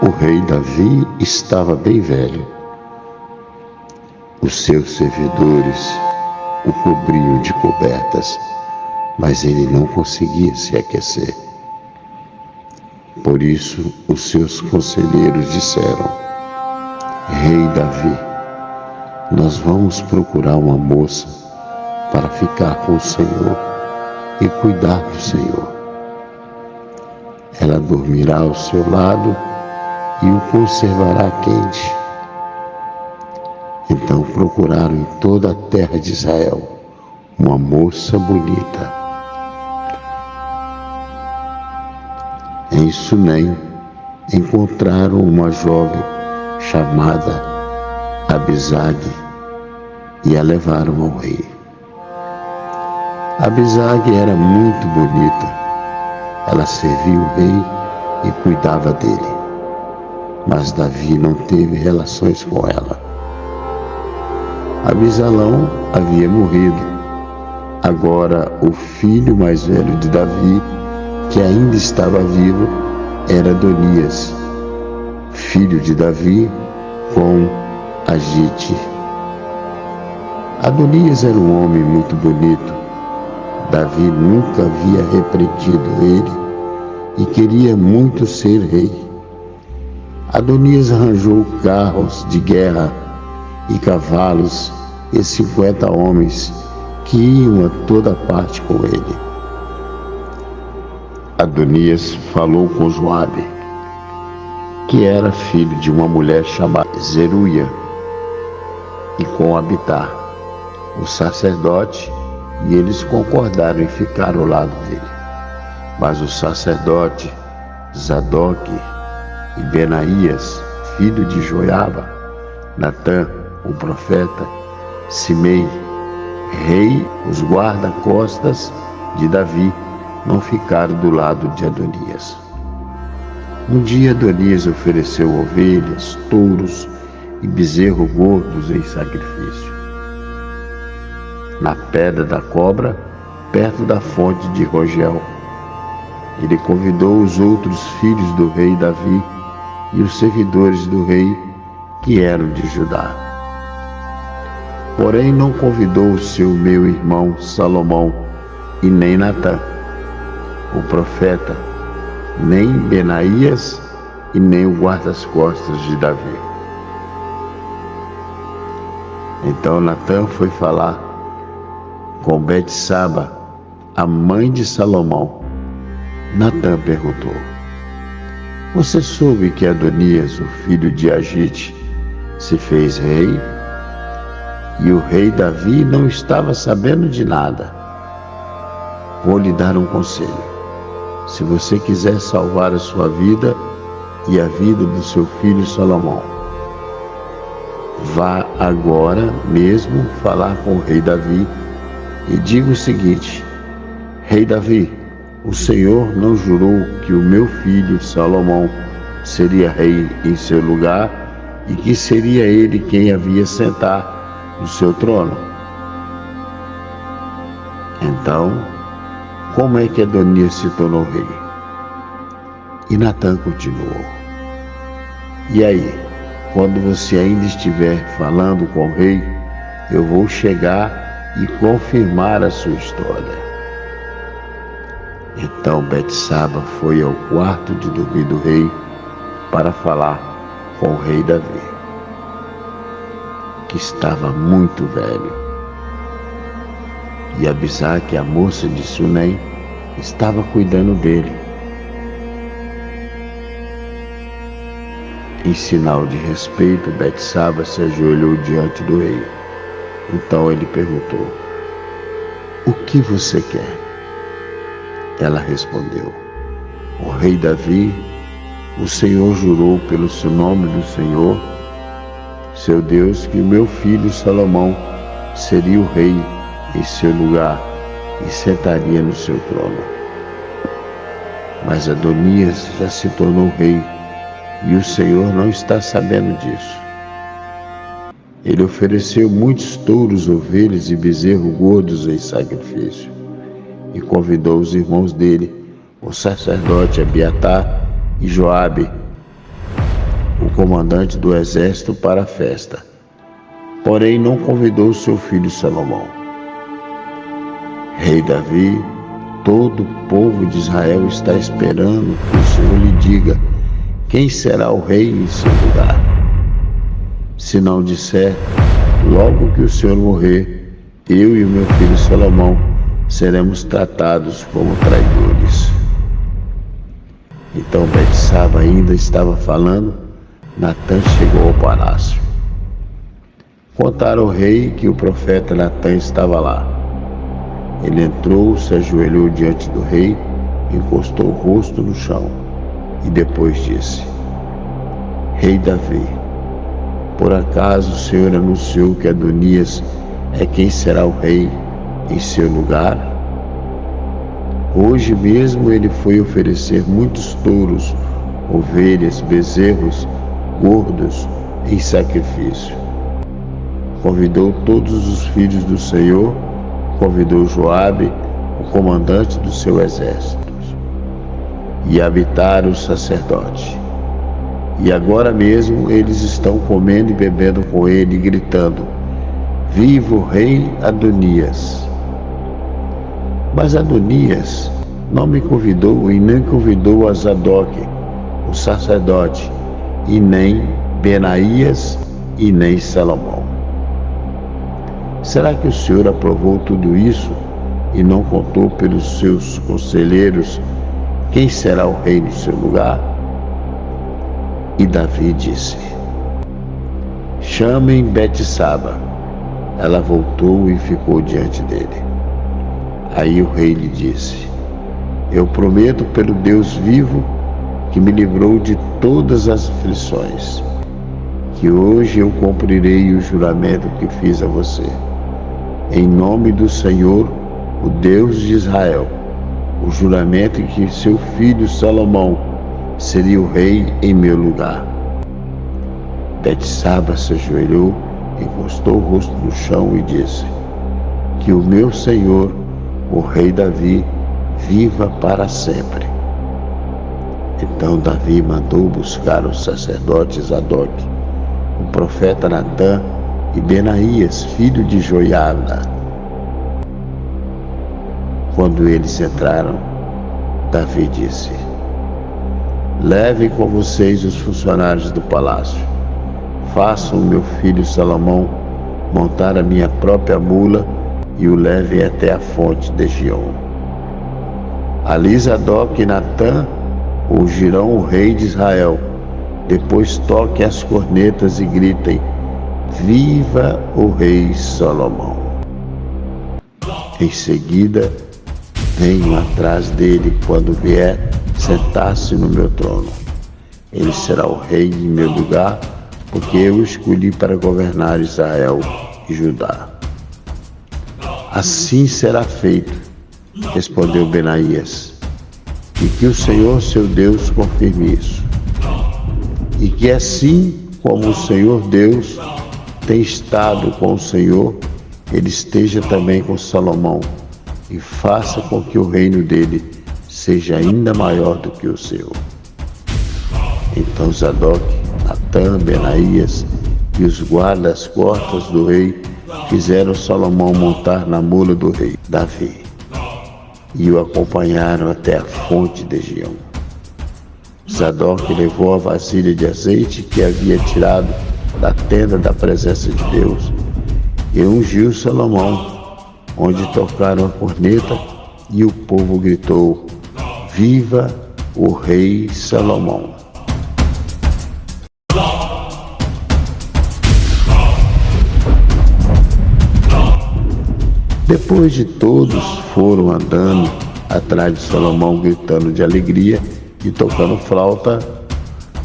O rei Davi estava bem velho. Os seus servidores o cobriam de cobertas, mas ele não conseguia se aquecer. Por isso, os seus conselheiros disseram: Rei Davi, nós vamos procurar uma moça para ficar com o Senhor e cuidar do Senhor. Ela dormirá ao seu lado e o conservará quente. Então procuraram em toda a terra de Israel uma moça bonita. Em Sunem encontraram uma jovem chamada Abisague e a levaram ao rei. Abisague era muito bonita. Ela servia o rei e cuidava dele. Mas Davi não teve relações com ela. Abisalão havia morrido. Agora o filho mais velho de Davi, que ainda estava vivo, era Adonias, filho de Davi com Agite. Adonias era um homem muito bonito. Davi nunca havia repreendido ele e queria muito ser rei. Adonias arranjou carros de guerra e cavalos e 50 homens que iam a toda parte com ele. Adonias falou com Joabe, que era filho de uma mulher chamada Zeruia, e com Abitar, o sacerdote, e eles concordaram em ficar ao lado dele. Mas o sacerdote Zadoque e Benaías, filho de Joiaba, Natã, o profeta, Simei, rei, os guarda-costas de Davi, não ficaram do lado de Adonias. Um dia Adonias ofereceu ovelhas, touros e bezerros gordos em sacrifício. Na pedra da cobra, perto da fonte de Rogel, ele convidou os outros filhos do rei Davi e os servidores do rei que eram de Judá. Porém não convidou o seu meu irmão Salomão e nem Natã, o profeta, nem Benaías e nem o guarda-costas de Davi. Então Natã foi falar com Betsaba, a mãe de Salomão. Natã perguntou: Você soube que Adonias, o filho de Agite, se fez rei? E o rei Davi não estava sabendo de nada. Vou lhe dar um conselho. Se você quiser salvar a sua vida e a vida do seu filho Salomão, vá agora mesmo falar com o rei Davi e diga o seguinte: Rei Davi, o Senhor não jurou que o meu filho Salomão seria rei em seu lugar e que seria ele quem havia sentar no seu trono? Então, como é que Adonias se tornou rei? E Natã continuou: E aí, quando você ainda estiver falando com o rei, eu vou chegar e confirmar a sua história. Então Betsaba foi ao quarto de dormir do rei para falar com o rei Davi, que estava muito velho. E Abisaque, a moça de Sunem, estava cuidando dele. Em sinal de respeito, Betsaba se ajoelhou diante do rei. Então ele perguntou: O que você quer? Ela respondeu: O rei Davi, o Senhor jurou pelo seu nome do Senhor, seu Deus, que o meu filho Salomão seria o rei em seu lugar e sentaria no seu trono. Mas Adonias já se tornou rei e o Senhor não está sabendo disso. Ele ofereceu muitos touros, ovelhas e bezerros gordos em sacrifício e convidou os irmãos dele, o sacerdote Abiatar e Joabe, o comandante do exército, para a festa. Porém, não convidou seu filho Salomão. Rei Davi, todo o povo de Israel está esperando que o Senhor lhe diga quem será o rei em seu lugar. Se não disser, logo que o Senhor morrer, eu e o meu filho Salomão seremos tratados como traidores. Então Betsaba ainda estava falando, Natã chegou ao palácio. Contaram ao rei que o profeta Natã estava lá. Ele entrou, se ajoelhou diante do rei, encostou o rosto no chão e depois disse: Rei Davi, por acaso o Senhor anunciou que Adonias é quem será o rei em seu lugar? Hoje mesmo ele foi oferecer muitos touros, ovelhas, bezerros, gordos em sacrifício. Convidou todos os filhos do Senhor, convidou Joabe, o comandante do seu exército, e Abiatar, o sacerdote. E agora mesmo eles estão comendo e bebendo com ele, gritando: Viva o rei Adonias! Mas Adonias não me convidou e nem convidou a Zadok, o sacerdote, e nem Benaías e nem Salomão. Será que o Senhor aprovou tudo isso e não contou pelos seus conselheiros quem será o rei no seu lugar? E Davi disse: Chamem Betsaba. Ela voltou e ficou diante dele. Aí o rei lhe disse: Eu prometo pelo Deus vivo, que me livrou de todas as aflições, que hoje eu cumprirei o juramento que fiz a você. Em nome do Senhor, o Deus de Israel, o juramento em que seu filho Salomão seria o rei em meu lugar. Betsaba se ajoelhou, encostou o rosto no chão e disse: Que o meu Senhor, o rei Davi, viva para sempre. Então Davi mandou buscar os sacerdotes Zadok, o profeta Natã e Benaías, filho de Joiada. Quando eles entraram, Davi disse: Levem com vocês os funcionários do palácio. Façam o meu filho Salomão montar a minha própria mula e o levem até a fonte de Gion. Ali Zadok e Natã ungirão o rei de Israel. Depois toquem as cornetas e gritem: Viva o rei Salomão! Em seguida, venho atrás dele quando vier sentar-se no meu trono. Ele será o rei em meu lugar, porque eu o escolhi para governar Israel e Judá. Assim será feito, respondeu Benaías, e que o Senhor seu Deus confirme isso. E que assim como o Senhor Deus tem estado com o Senhor, ele esteja também com Salomão, e faça com que o reino dele seja ainda maior do que o seu. Então Zadok, Natã, Benaías e os guardas-costas do rei fizeram Salomão montar na mula do rei Davi e o acompanharam até a fonte de Gion. Zadok levou a vasilha de azeite que havia tirado da tenda da presença de Deus e ungiu Salomão, onde tocaram a corneta e o povo gritou: Viva o rei Salomão! Depois de todos foram andando atrás de Salomão, gritando de alegria e tocando flauta,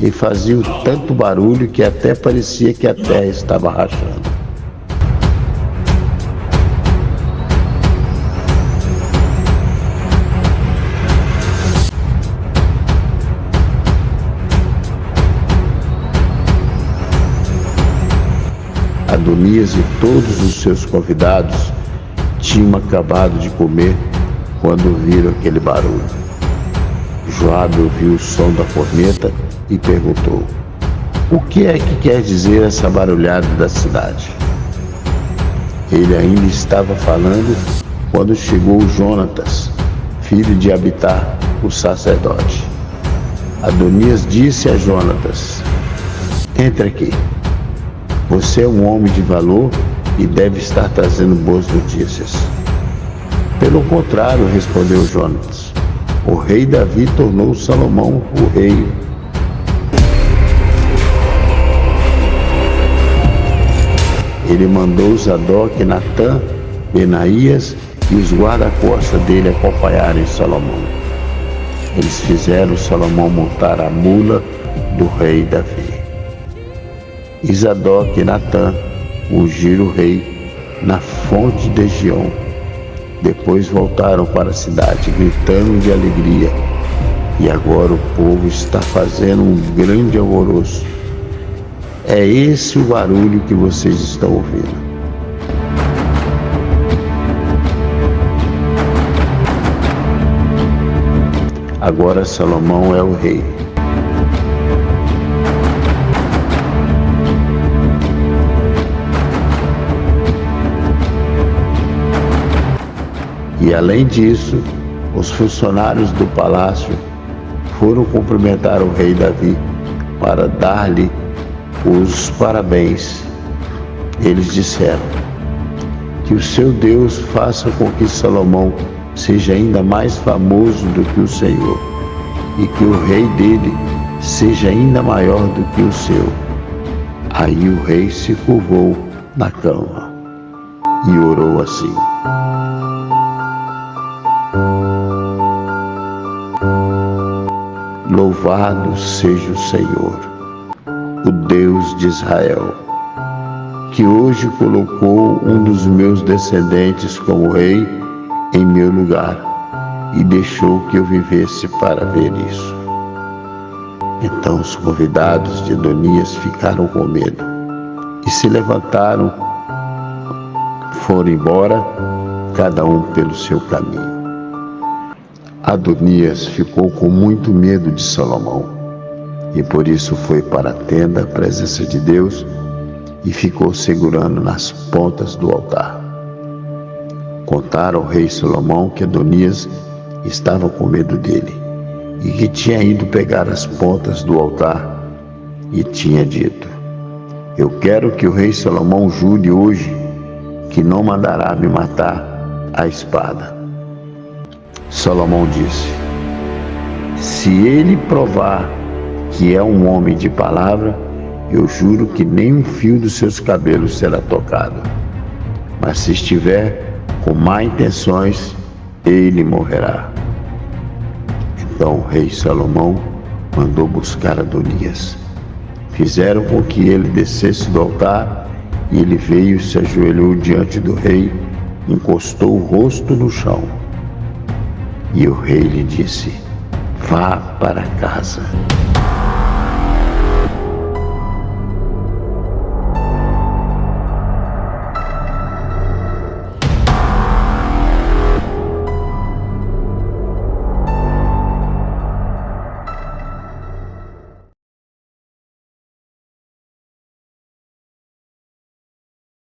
e faziam tanto barulho que até parecia que a terra estava rachando. Adonias e todos os seus convidados tinham acabado de comer quando viram aquele barulho. Joabe ouviu o som da corneta e perguntou: O que é que quer dizer essa barulhada da cidade? Ele ainda estava falando quando chegou Jonatas, filho de Abitar, o sacerdote. Adonias disse a Jonatas: "Entre aqui. Você é um homem de valor e deve estar trazendo boas notícias." "Pelo contrário", respondeu Jonatas, "o rei Davi tornou Salomão o rei." Ele mandou Zadok, Natã, Benaías e os guarda-costas dele acompanharem Salomão. Eles fizeram Salomão montar a mula do rei Davi. E Zadok e Natã ungiram o rei na fonte de Giom. Depois voltaram para a cidade, gritando de alegria. E agora o povo está fazendo um grande alvoroço. É esse o barulho que vocês estão ouvindo. Agora Salomão é o rei. E além disso, os funcionários do palácio foram cumprimentar o rei Davi para dar-lhe os parabéns. Eles disseram: "Que o seu Deus faça com que Salomão seja ainda mais famoso do que o Senhor, e que o rei dele seja ainda maior do que o seu." Aí o rei se curvou na cama e orou assim: "Louvado seja o Senhor, o Deus de Israel, que hoje colocou um dos meus descendentes como rei em meu lugar e deixou que eu vivesse para ver isso." Então os convidados de Adonias ficaram com medo e se levantaram, foram embora, cada um pelo seu caminho. Adonias ficou com muito medo de Salomão e por isso foi para a tenda, à presença de Deus, e ficou segurando nas pontas do altar. Contaram ao rei Salomão que Adonias estava com medo dele e que tinha ido pegar as pontas do altar e tinha dito: "Eu quero que o rei Salomão jure hoje que não mandará me matar à espada." Salomão disse: "Se ele provar que é um homem de palavra, eu juro que nem um fio dos seus cabelos será tocado. Mas se estiver com má intenções, ele morrerá." Então o rei Salomão mandou buscar Adonias. Fizeram com que ele descesse do altar, e ele veio e se ajoelhou diante do rei, encostou o rosto no chão. E o rei lhe disse: "Vá para casa."